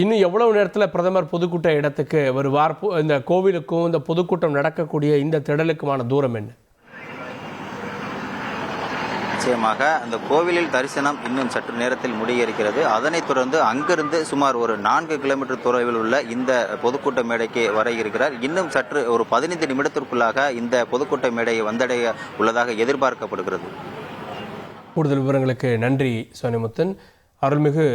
இன்னும் எவ்வளவு நேரத்தில் பிரதமர் பொதுக்கூட்ட இடத்துக்கு வருவார்? இந்த கோவிலுக்கும் இந்த பொதுக்கூட்டம் நடக்கக்கூடிய இந்த திடலுக்குமான தூரம் என்ன? நிச்சயமாக அந்த கோவிலில் தரிசனம் இன்னும் சற்று நேரத்தில் முடிய இருக்கிறது. அதனைத் தொடர்ந்து அங்கிருந்து சுமார் ஒரு 4 கிலோமீட்டர் தொலைவில் உள்ள இந்த பொதுக்கூட்ட மேடைக்கு வர இருக்கிறார். இன்னும் சற்று ஒரு 15 நிமிடத்திற்குள்ளாக இந்த பொதுக்கூட்ட மேடையை வந்தடைய உள்ளதாக எதிர்பார்க்கப்படுகிறது. கூடுதல் விவரங்களுக்கு நன்றி சோனிமுத்தன். அருள்மிகு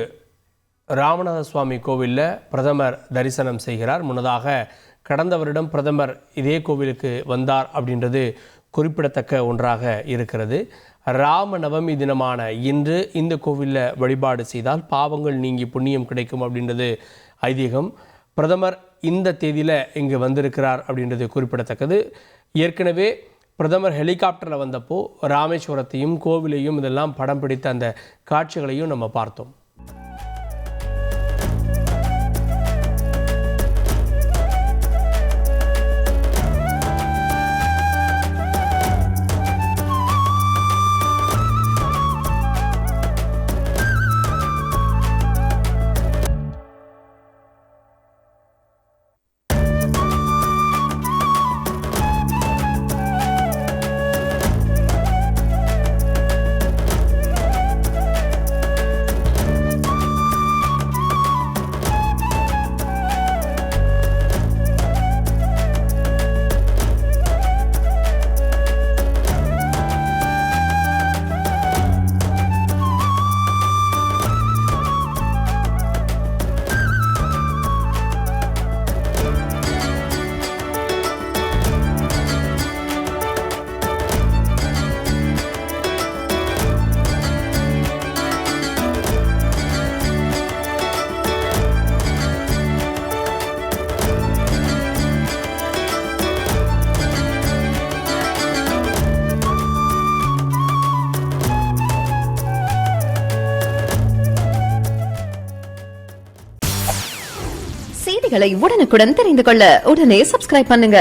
ராமநாத சுவாமி கோவிலில் பிரதமர் தரிசனம் செய்கிறார். முன்னதாக கடந்த வருடம் பிரதமர் இதே கோவிலுக்கு வந்தார் அப்படின்றது குறிப்பிடத்தக்க ஒன்றாக இருக்கிறது. ராம நவமி தினமான இன்று இந்த கோவிலில் வழிபாடு செய்தால் பாவங்கள் நீங்கி புண்ணியம் கிடைக்கும் அப்படின்றது ஐதீகம். பிரதமர் இந்த தேதியில் இங்கு வந்திருக்கிறார் அப்படின்றது குறிப்பிடத்தக்கது. ஏற்கனவே பிரதமர் ஹெலிகாப்டரில் வந்தப்போ ராமேஸ்வரத்தையும் கோவிலையும் இதெல்லாம் படம் பிடித்த அந்த காட்சிகளையும் நம்ம பார்த்தோம். செய்திகளை உடனுக்குடன் தெரிந்து கொள்ள உடனே சப்ஸ்கிரைப் பண்ணுங்க.